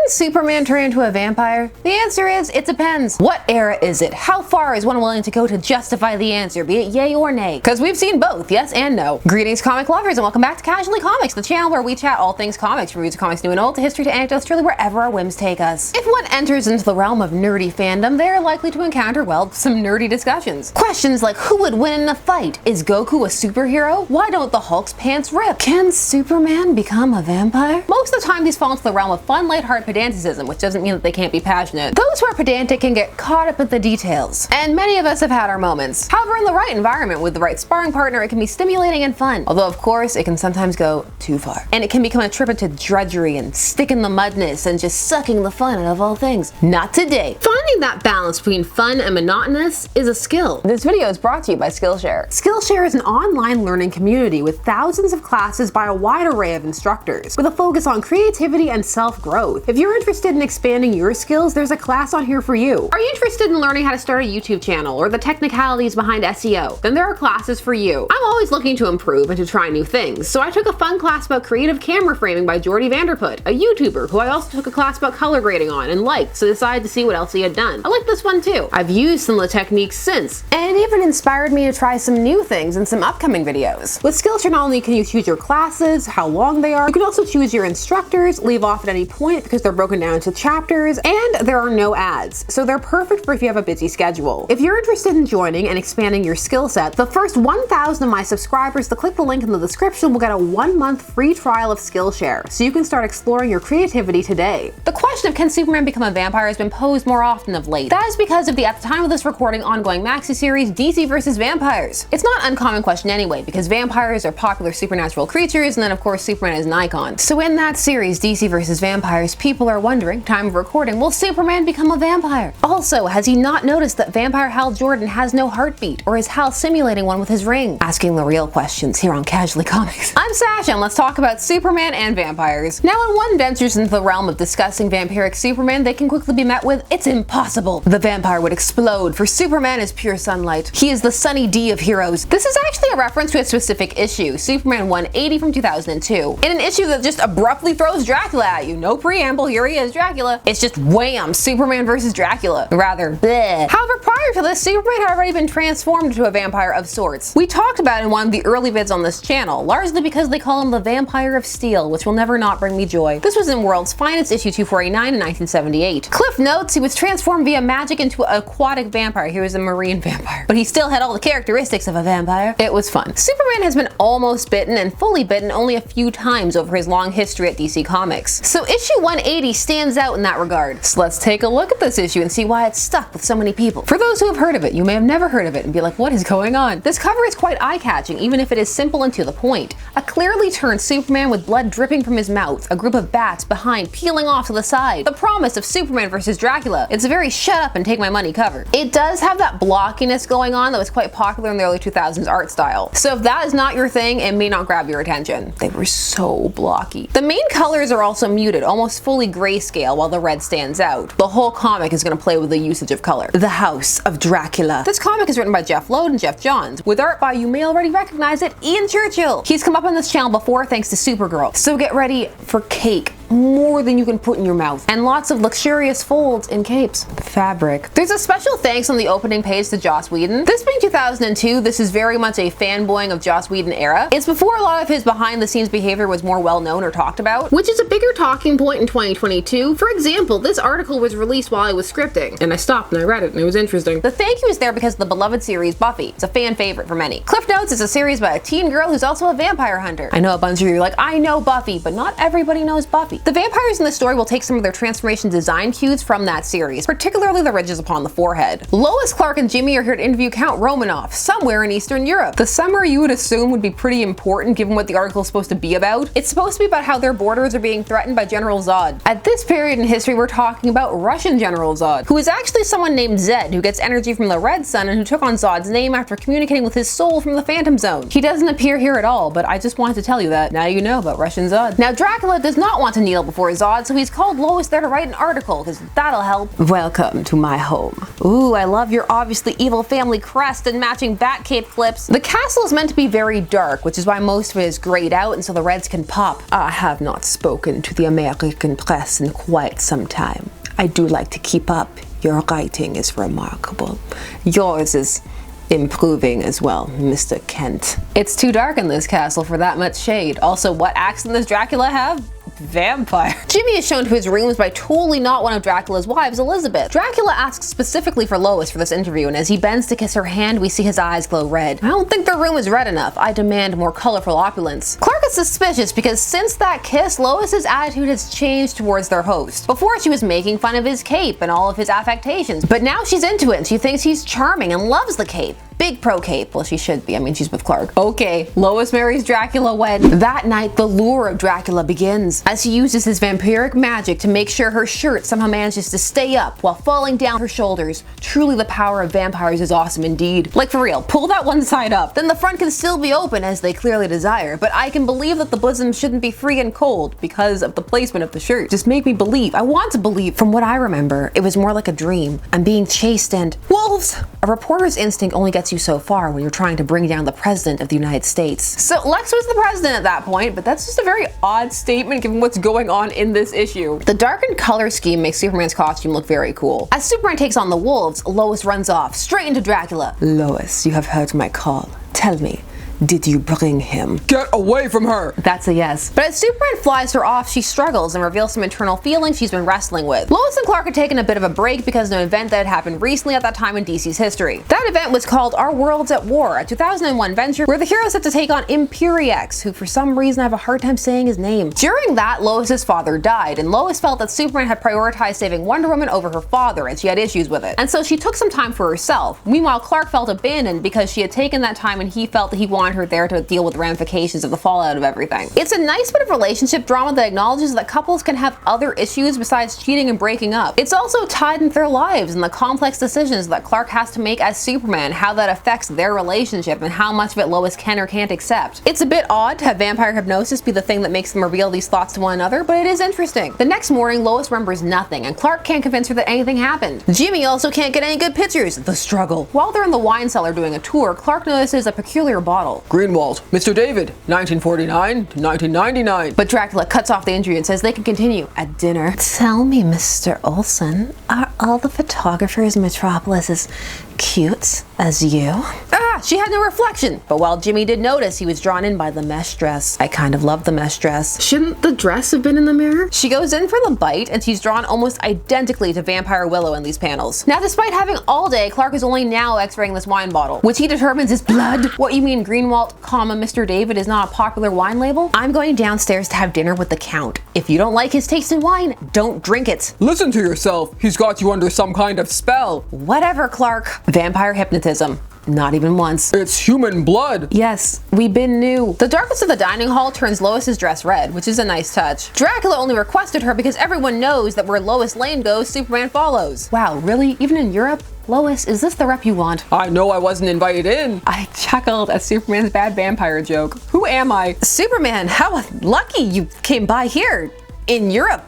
Can Superman turn into a vampire? The answer is, it depends. What era is it? How far is one willing to go to justify the answer, be it yay or nay? Because we've seen both, yes and no. Greetings, comic lovers, and welcome back to Casually Comics, the channel where we chat all things comics, reviews of comics new and old, to history to anecdotes, truly wherever our whims take us. If one enters into the realm of nerdy fandom, they are likely to encounter, well, some nerdy discussions. Questions like, who would win in a fight? Is Goku a superhero? Why don't the Hulk's pants rip? Can Superman become a vampire? Most of the time, these fall into the realm of fun, lighthearted pedanticism, which doesn't mean that they can't be passionate. Those who are pedantic can get caught up in the details, and many of us have had our moments. However, in the right environment with the right sparring partner, it can be stimulating and fun. Although, of course, it can sometimes go too far, and it can become a trip into drudgery and stick in the mudness and just sucking the fun out of all things. Not today. Finding that balance between fun and monotonous is a skill. This video is brought to you by Skillshare. Skillshare is an online learning community with thousands of classes by a wide array of instructors, with a focus on creativity and self-growth. If you're interested in expanding your skills, there's a class on here for you. Are you interested in learning how to start a YouTube channel or the technicalities behind SEO? Then there are classes for you. I'm always looking to improve and to try new things, so I took a fun class about creative camera framing by Jordy Vanderput, a YouTuber who I also took a class about color grading on and liked, so decided to see what else he had done. I like this one too. I've used some of the techniques since, and it even inspired me to try some new things in some upcoming videos. With Skillshare, not only can you choose your classes, how long they are, you can also choose your instructors, leave off at any point because they're broken down into chapters, and there are no ads, so they're perfect for if you have a busy schedule. If you're interested in joining and expanding your skill set, the first 1,000 of my subscribers to click the link in the description will get a 1-month free trial of Skillshare, so you can start exploring your creativity today. The question of can Superman become a vampire has been posed more often of late. That is because of the, at the time of this recording, ongoing maxi series DC vs. Vampires. It's not an uncommon question anyway, because vampires are popular supernatural creatures, and then of course Superman is an icon. So in that series, DC vs. Vampires, people are wondering, time of recording, will Superman become a vampire? Also, has he not noticed that vampire Hal Jordan has no heartbeat, or is Hal simulating one with his ring? Asking the real questions here on Casually Comics. I'm Sasha, and let's talk about Superman and vampires. Now, when one ventures into the realm of discussing vampiric Superman, they can quickly be met with, it's impossible. The vampire would explode, for Superman is pure sunlight. He is the Sunny D of heroes. This is actually a reference to a specific issue, Superman 180 from 2002. In an issue that just abruptly throws Dracula at you. No preamble, here he is, Dracula. It's just wham, Superman versus Dracula. Rather, bleh. However, prior to this, Superman had already been transformed into a vampire of sorts. We talked about it in one of the early vids on this channel, largely because they call him the Vampire of Steel, which will never not bring me joy. This was in World's Finest issue 249 in 1978. Cliff notes he was transformed via magic into an aquatic vampire. He was a marine vampire, but he still had all the characteristics of a vampire. It was fun. Superman has been almost bitten and fully bitten only a few times over his long history at DC Comics. So issue 180 stands out in that regard. So let's take a look at this issue and see why it's stuck with so many people. For those who have heard of it, you may have never heard of it and be like, what is going on? This cover is quite eye-catching, even if it is simple and to the point. A clearly turned Superman with blood dripping from his mouth, a group of bats behind peeling off to the side. The promise of Superman versus Dracula. It's a very shut up and take my money cover. It does have that blockiness going on that was quite popular in the early 2000s art style. So if that is not your thing, it may not grab your attention. They were so blocky. The main colors are also muted, almost fully grayscale, while the red stands out. The whole comic is going to play with the usage of color. The House of Dracula. This comic is written by Jeff Loeb and Jeff Johns, with art by, you may already recognize it, Ian Churchill. He's come up on this channel before thanks to Supergirl. So get ready for cake. More than you can put in your mouth, and lots of luxurious folds and capes. Fabric. There's a special thanks on the opening page to Joss Whedon. This being 2002, this is very much a fanboying of Joss Whedon era. It's before a lot of his behind the scenes behavior was more well known or talked about, which is a bigger talking point in 2022. For example, this article was released while I was scripting, and I stopped and I read it and it was interesting. The thank you is there because of the beloved series Buffy. It's a fan favorite for many. Cliff Notes is a series about a teen girl who's also a vampire hunter. I know a bunch of you are like, I know Buffy, but not everybody knows Buffy. The vampires in the story will take some of their transformation design cues from that series, particularly the ridges upon the forehead. Lois, Clark, and Jimmy are here to interview Count Romanoff, somewhere in Eastern Europe. The summary you would assume would be pretty important given what the article is supposed to be about. It's supposed to be about how their borders are being threatened by General Zod. At this period in history, we're talking about Russian General Zod, who is actually someone named Zed, who gets energy from the Red Sun and who took on Zod's name after communicating with his soul from the Phantom Zone. He doesn't appear here at all, but I just wanted to tell you that. Now you know about Russian Zod. Now, Dracula does not want to kneel before Zod, so he's called Lois there to write an article, because that'll help. Welcome to my home. Ooh, I love your obviously evil family crest and matching bat cape flips. The castle is meant to be very dark, which is why most of it is grayed out and so the reds can pop. I have not spoken to the American press in quite some time. I do like to keep up. Your writing is remarkable. Yours is improving as well, Mr. Kent. It's too dark in this castle for that much shade. Also, what accent does Dracula have? Vampire. Jimmy is shown to his rooms by totally not one of Dracula's wives, Elizabeth. Dracula asks specifically for Lois for this interview, and as he bends to kiss her hand, we see his eyes glow red. I don't think their room is red enough. I demand more colorful opulence. Clark is suspicious because since that kiss, Lois's attitude has changed towards their host. Before, she was making fun of his cape and all of his affectations, but now she's into it and she thinks he's charming and loves the cape. Big pro cape. Well, she should be. I mean, she's with Clark. Okay, Lois marries Dracula when? That night, the lure of Dracula begins as he uses his vampiric magic to make sure her shirt somehow manages to stay up while falling down her shoulders. Truly, the power of vampires is awesome indeed. Like for real, pull that one side up. Then the front can still be open as they clearly desire, but I can believe that the bosom shouldn't be free and cold because of the placement of the shirt. Just make me believe. I want to believe. From what I remember, it was more like a dream. I'm being chased and wolves! A reporter's instinct only gets you so far when you're trying to bring down the president of the United States. So Lex was the president at that point, but that's just a very odd statement given what's going on in this issue. The darkened color scheme makes Superman's costume look very cool. As Superman takes on the wolves, Lois runs off, straight into Dracula. Lois, you have heard my call. Tell me, did you bring him? Get away from her! That's a yes. But as Superman flies her off, she struggles and reveals some internal feelings she's been wrestling with. Lois and Clark had taken a bit of a break because of an event that had happened recently at that time in DC's history. That event was called Our Worlds at War, a 2001 venture where the heroes had to take on Imperiex, who for some reason I have a hard time saying his name. During that, Lois's father died, and Lois felt that Superman had prioritized saving Wonder Woman over her father, and she had issues with it. And so she took some time for herself. Meanwhile, Clark felt abandoned because she had taken that time and he felt that he wanted her there to deal with the ramifications of the fallout of everything. It's a nice bit of relationship drama that acknowledges that couples can have other issues besides cheating and breaking up. It's also tied into their lives and the complex decisions that Clark has to make as Superman, how that affects their relationship and how much of it Lois can or can't accept. It's a bit odd to have vampire hypnosis be the thing that makes them reveal these thoughts to one another, but it is interesting. The next morning, Lois remembers nothing and Clark can't convince her that anything happened. Jimmy also can't get any good pictures. The struggle. While they're in the wine cellar doing a tour, Clark notices a peculiar bottle. Greenwald, Mr. David, 1949 to 1999. But Dracula cuts off the injury and says they can continue at dinner. Tell me, Mr. Olsen, are all the photographers in Metropolis as cute as you? Ah, she had no reflection. But while Jimmy did notice, he was drawn in by the mesh dress. I kind of love the mesh dress. Shouldn't the dress have been in the mirror? She goes in for the bite and she's drawn almost identically to Vampire Willow in these panels. Now, despite having all day, Clark is only now x-raying this wine bottle, which he determines is blood. What, you mean Greenwald, Mr. David is not a popular wine label? I'm going downstairs to have dinner with the Count. If you don't like his taste in wine, don't drink it. Listen to yourself. He's got you under some kind of spell. Whatever, Clark. Vampire hypnotism. Not even once. It's human blood. Yes, we been new. The darkness of the dining hall turns Lois's dress red, which is a nice touch. Dracula only requested her because everyone knows that where Lois Lane goes, Superman follows. Wow, really? Even in Europe? Lois, is this the rep you want? I know I wasn't invited in. I chuckled at Superman's bad vampire joke. Who am I? Superman, how lucky you came by here. In Europe.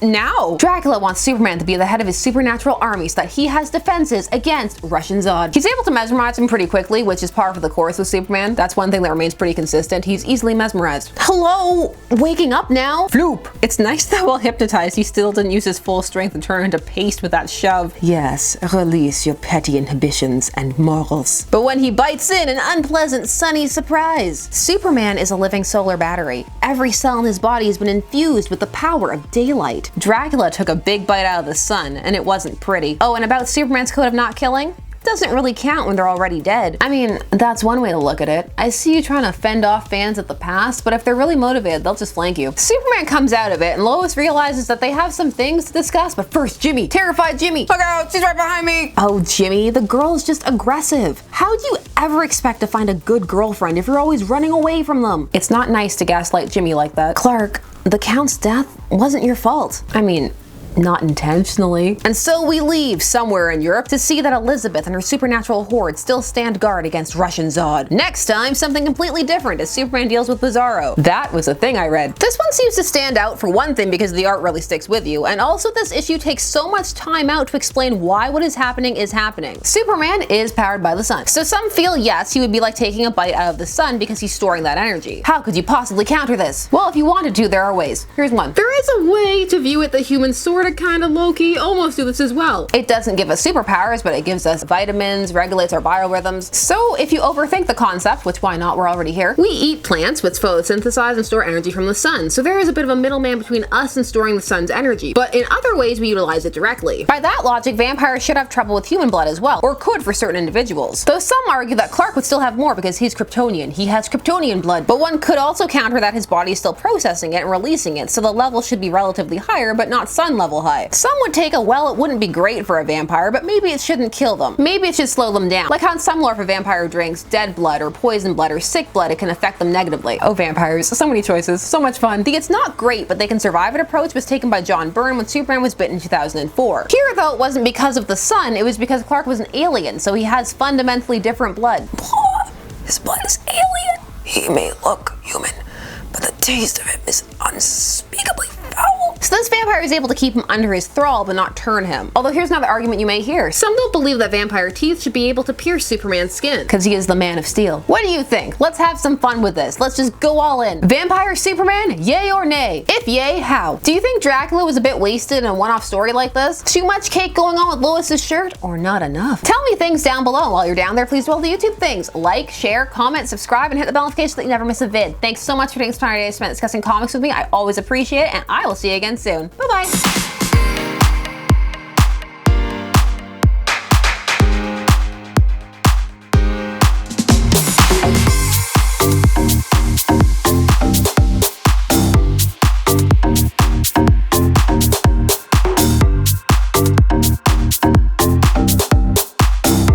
Now, Dracula wants Superman to be the head of his supernatural army so that he has defenses against Russian Zod. He's able to mesmerize him pretty quickly, which is par for the course with Superman. That's one thing that remains pretty consistent. He's easily mesmerized. Hello? Waking up now? Floop. It's nice that while hypnotized, he still didn't use his full strength and turn into paste with that shove. Yes, release your petty inhibitions and morals. But when he bites in, an unpleasant, sunny surprise. Superman is a living solar battery. Every cell in his body has been infused with the power of daylight. Dracula took a big bite out of the sun, and it wasn't pretty. Oh, and about Superman's code of not killing? Doesn't really count when they're already dead. I mean, that's one way to look at it. I see you trying to fend off fans of the past, but if they're really motivated, they'll just flank you. Superman comes out of it, and Lois realizes that they have some things to discuss, but first, Jimmy. Terrified Jimmy. Look out, she's right behind me. Oh, Jimmy, the girl's just aggressive. How do you ever expect to find a good girlfriend if you're always running away from them? It's not nice to gaslight Jimmy like that. Clark, the Count's death wasn't your fault. I mean, not intentionally. And so we leave somewhere in Europe to see that Elizabeth and her supernatural horde still stand guard against Russian Zod. Next time, something completely different as Superman deals with Bizarro. That was a thing I read. This one seems to stand out for one thing because the art really sticks with you, and also this issue takes so much time out to explain why what is happening is happening. Superman is powered by the sun. So some feel yes, he would be like taking a bite out of the sun because he's storing that energy. How could you possibly counter this? Well, if you wanted to, there are ways. Here's one. There is a way to view it that humans sorta kinda low-key almost do this as well. It doesn't give us superpowers, but it gives us vitamins, regulates our biorhythms. So if you overthink the concept, which why not, we're already here. We eat plants which photosynthesize and store energy from the sun, so there is a bit of a middleman between us and storing the sun's energy, but in other ways we utilize it directly. By that logic, vampires should have trouble with human blood as well, or could for certain individuals. Though some argue that Clark would still have more because he's Kryptonian. He has Kryptonian blood, but one could also counter that his body is still processing it and releasing it, so the level should be relatively higher, but not sun level high. Some would take a well, it wouldn't be great for a vampire, but maybe it shouldn't kill them. Maybe it should slow them down. Like how in some lore, if a vampire drinks dead blood or poison blood or sick blood, it can affect them negatively. Oh, vampires, so many choices, so much fun. The it's not great, but they can survive it approach was taken by John Byrne when Superman was bitten in 2004. Here though, it wasn't because of the sun, it was because Clark was an alien, so he has fundamentally different blood. His blood is alien. He may look human, but the taste of him is unspeakably foul. So this vampire is able to keep him under his thrall but not turn him. Although here's another argument you may hear. Some don't believe that vampire teeth should be able to pierce Superman's skin. Because he is the Man of Steel. What do you think? Let's have some fun with this. Let's just go all in. Vampire Superman, yay or nay? If yay, how? Do you think Dracula was a bit wasted in a one-off story like this? Too much cake going on with Lois's shirt, or not enough? Tell me things down below. While you're down there, please do all the YouTube things. Like, share, comment, subscribe, and hit the bell notification so that you never miss a vid. Thanks so much for taking some time today to spend discussing comics with me. I always appreciate it, and I will see you again soon. Bye-bye.